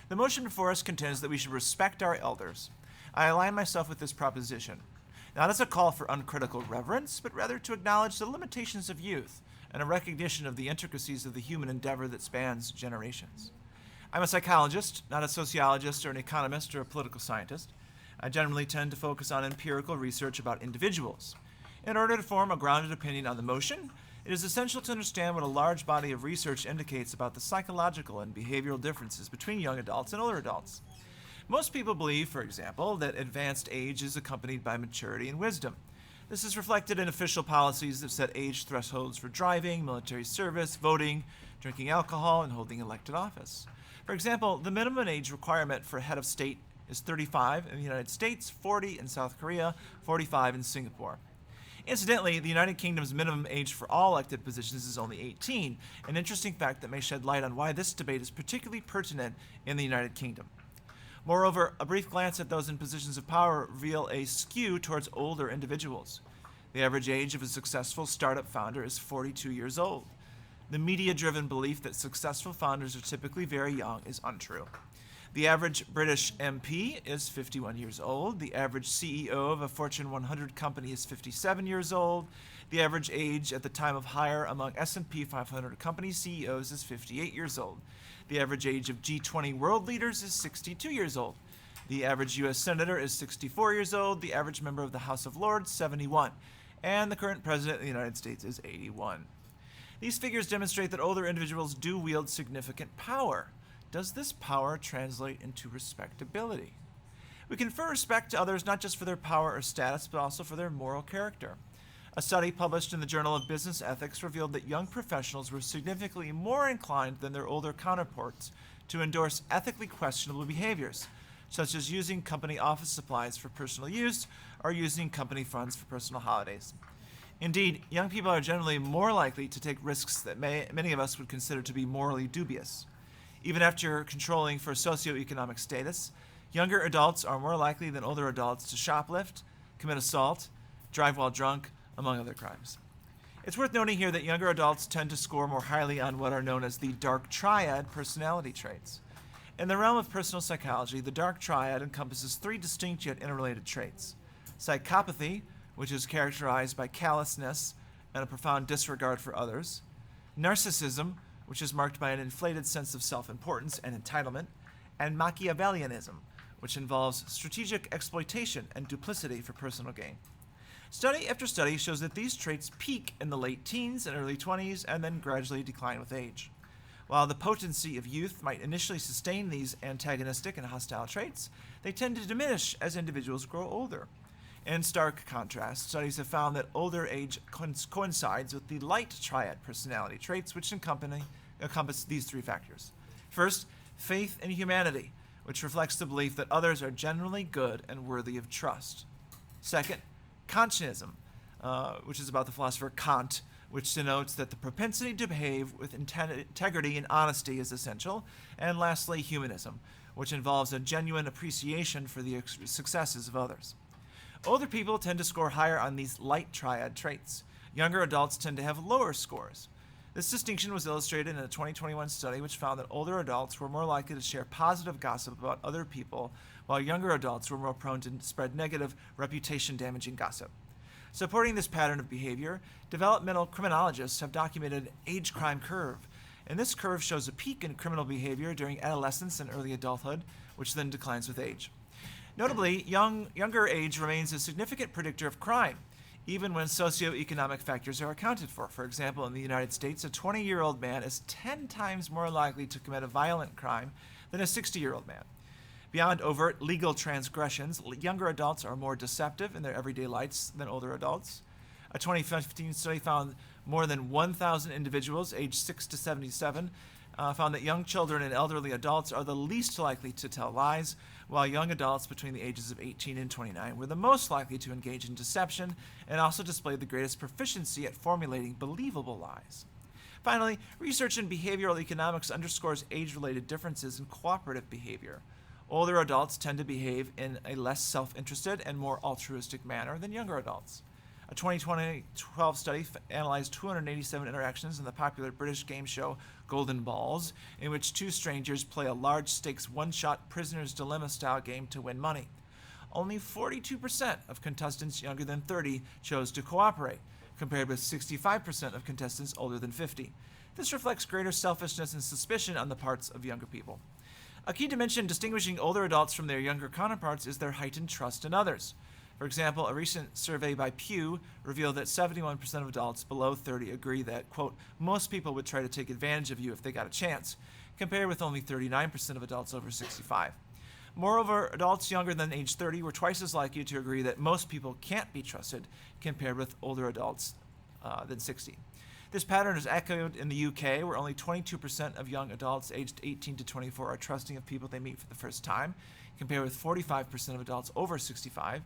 The motion before us contends that we should respect our elders. I align myself with this proposition, not as a call for uncritical reverence, but rather to acknowledge the limitations of youth and a recognition of the intricacies of the human endeavor that spans generations. I'm a psychologist, not a sociologist or an economist or a political scientist. I generally tend to focus on empirical research about individuals. In order to form a grounded opinion on the motion, it is essential to understand what a large body of research indicates about the psychological and behavioral differences between young adults and older adults. Most people believe, for example, that advanced age is accompanied by maturity and wisdom. This is reflected in official policies that set age thresholds for driving, military service, voting, drinking alcohol, and holding elected office. For example, the minimum age requirement for a head of state is 35 in the United States, 40 in South Korea, 45 in Singapore. Incidentally, the United Kingdom's minimum age for all elected positions is only 18, an interesting fact that may shed light on why this debate is particularly pertinent in the United Kingdom. Moreover, a brief glance at those in positions of power reveal a skew towards older individuals. The average age of a successful startup founder is 42 years old. The media-driven belief that successful founders are typically very young is untrue. The average British MP is 51 years old. The average CEO of a Fortune 100 company is 57 years old. The average age at the time of hire among S&P 500 company CEOs is 58 years old. The average age of G20 world leaders is 62 years old. The average U.S. Senator is 64 years old. The average member of the House of Lords, 71. And the current President of the United States is 81. These figures demonstrate that older individuals do wield significant power. Does this power translate into respectability? We confer respect to others not just for their power or status, but also for their moral character. A study published in the Journal of Business Ethics revealed that young professionals were significantly more inclined than their older counterparts to endorse ethically questionable behaviors, such as using company office supplies for personal use or using company funds for personal holidays. Indeed, young people are generally more likely to take risks that many of us would consider to be morally dubious. Even after controlling for socioeconomic status, younger adults are more likely than older adults to shoplift, commit assault, drive while drunk, among other crimes. It's worth noting here that younger adults tend to score more highly on what are known as the dark triad personality traits. In the realm of personal psychology, the dark triad encompasses three distinct yet interrelated traits: psychopathy, which is characterized by callousness and a profound disregard for others; narcissism, which is marked by an inflated sense of self-importance and entitlement; and Machiavellianism, which involves strategic exploitation and duplicity for personal gain. Study after study shows that these traits peak in the late teens and early 20s and then gradually decline with age. While the potency of youth might initially sustain these antagonistic and hostile traits, they tend to diminish as individuals grow older. In stark contrast, studies have found that older age coincides with the light triad personality traits, which encompass these three factors. First, faith in humanity, which reflects the belief that others are generally good and worthy of trust. Second, Kantianism, which is about the philosopher Kant, which denotes that the propensity to behave with integrity and honesty is essential. And lastly, humanism, which involves a genuine appreciation for the successes of others. Older people tend to score higher on these light triad traits. Younger adults tend to have lower scores. This distinction was illustrated in a 2021 study which found that older adults were more likely to share positive gossip about other people, while younger adults were more prone to spread negative, reputation-damaging gossip. Supporting this pattern of behavior, developmental criminologists have documented an age crime curve, and this curve shows a peak in criminal behavior during adolescence and early adulthood, which then declines with age. Notably, younger age remains a significant predictor of crime, even when socioeconomic factors are accounted for. For example, in the United States, a 20-year-old man is 10 times more likely to commit a violent crime than a 60-year-old man. Beyond overt legal transgressions, younger adults are more deceptive in their everyday lives than older adults. A 2015 study found more than 1,000 individuals aged 6 to 77 found that young children and elderly adults are the least likely to tell lies, while young adults between the ages of 18 and 29 were the most likely to engage in deception and also displayed the greatest proficiency at formulating believable lies. Finally, research in behavioral economics underscores age-related differences in cooperative behavior. Older adults tend to behave in a less self-interested and more altruistic manner than younger adults. A 2012 study analyzed 287 interactions in the popular British game show Golden Balls, in which two strangers play a large stakes one-shot prisoner's dilemma style game to win money. Only 42% of contestants younger than 30 chose to cooperate, compared with 65% of contestants older than 50. This reflects greater selfishness and suspicion on the parts of younger people. A key dimension distinguishing older adults from their younger counterparts is their heightened trust in others. For example, a recent survey by Pew revealed that 71% of adults below 30 agree that, quote, most people would try to take advantage of you if they got a chance, compared with only 39% of adults over 65. Moreover, adults younger than age 30 were twice as likely to agree that most people can't be trusted, compared with older adults than 60. This pattern is echoed in the UK, where only 22% of young adults aged 18 to 24 are trusting of people they meet for the first time, compared with 45% of adults over 65.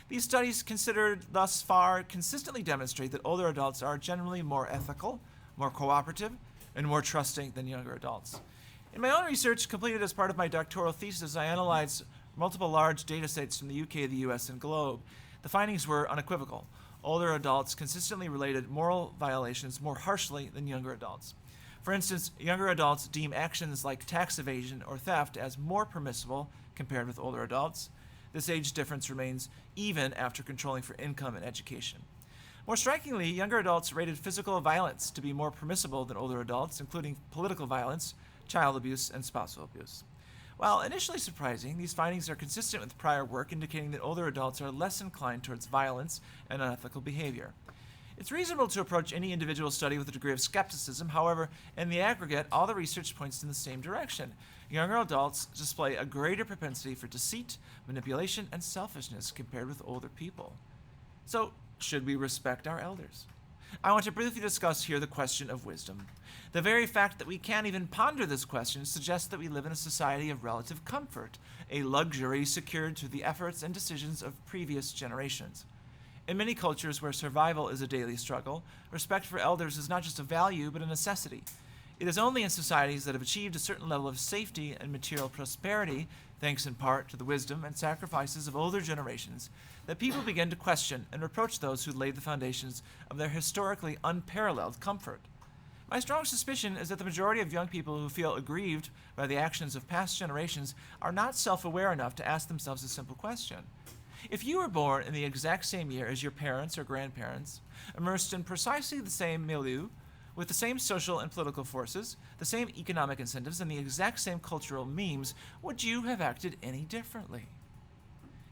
These studies considered thus far consistently demonstrate that older adults are generally more ethical, more cooperative, and more trusting than younger adults. In my own research, completed as part of my doctoral thesis, I analyzed multiple large data sets from the UK, the US, and globe. The findings were unequivocal. Older adults consistently related moral violations more harshly than younger adults. For instance, younger adults deem actions like tax evasion or theft as more permissible compared with older adults. This age difference remains even after controlling for income and education. More strikingly, younger adults rated physical violence to be more permissible than older adults, including political violence, child abuse, and spousal abuse. While initially surprising, these findings are consistent with prior work indicating that older adults are less inclined towards violence and unethical behavior. It's reasonable to approach any individual study with a degree of skepticism. However, in the aggregate, all the research points in the same direction. Younger adults display a greater propensity for deceit, manipulation, and selfishness compared with older people. So, should we respect our elders? I want to briefly discuss here the question of wisdom. The very fact that we can't even ponder this question suggests that we live in a society of relative comfort, a luxury secured through the efforts and decisions of previous generations. In many cultures where survival is a daily struggle, respect for elders is not just a value but a necessity. It is only in societies that have achieved a certain level of safety and material prosperity, thanks in part to the wisdom and sacrifices of older generations, that people begin to question and reproach those who laid the foundations of their historically unparalleled comfort. My strong suspicion is that the majority of young people who feel aggrieved by the actions of past generations are not self-aware enough to ask themselves a simple question. If you were born in the exact same year as your parents or grandparents, immersed in precisely the same milieu, with the same social and political forces, the same economic incentives, and the exact same cultural memes, would you have acted any differently?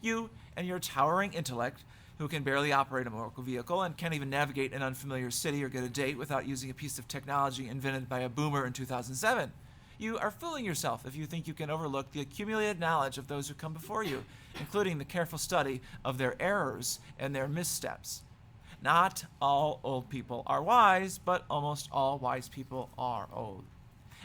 You and your towering intellect, who can barely operate a motor vehicle and can't even navigate an unfamiliar city or get a date without using a piece of technology invented by a boomer in 2007. You are fooling yourself if you think you can overlook the accumulated knowledge of those who come before you, including the careful study of their errors and their missteps. Not all old people are wise, but almost all wise people are old.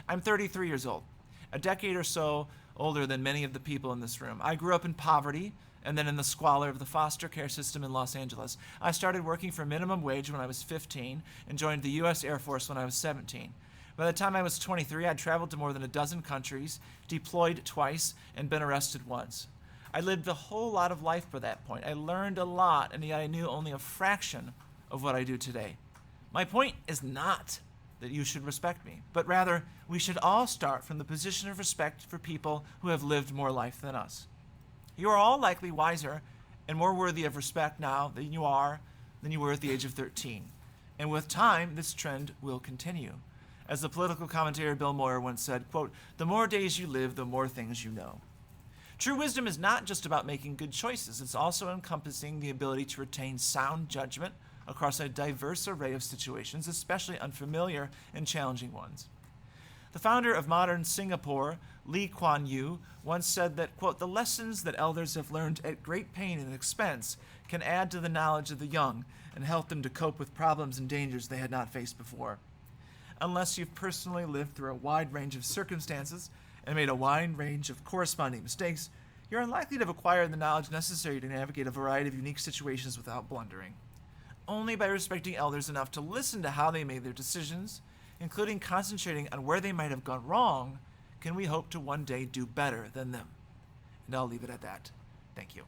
I'm 33 years old, a decade or so older than many of the people in this room. I grew up in poverty and then in the squalor of the foster care system in Los Angeles. I started working for minimum wage when I was 15 and joined the U.S. Air Force when I was 17. By the time I was 23, I'd traveled to more than a dozen countries, deployed twice, and been arrested once. I lived a whole lot of life by that point. I learned a lot, and yet I knew only a fraction of what I do today. My point is not that you should respect me, but rather we should all start from the position of respect for people who have lived more life than us. You are all likely wiser and more worthy of respect now than you were at the age of 13. And with time, this trend will continue. As the political commentator Bill Moyer once said, quote, "The more days you live, the more things you know." True wisdom is not just about making good choices. It's also encompassing the ability to retain sound judgment across a diverse array of situations, especially unfamiliar and challenging ones. The founder of modern Singapore, Lee Kuan Yew, once said that, quote, "The lessons that elders have learned at great pain and expense can add to the knowledge of the young and help them to cope with problems and dangers they had not faced before." Unless you've personally lived through a wide range of circumstances and made a wide range of corresponding mistakes, you're unlikely to have acquired the knowledge necessary to navigate a variety of unique situations without blundering. Only by respecting elders enough to listen to how they made their decisions, including concentrating on where they might have gone wrong, can we hope to one day do better than them. And I'll leave it at that. Thank you.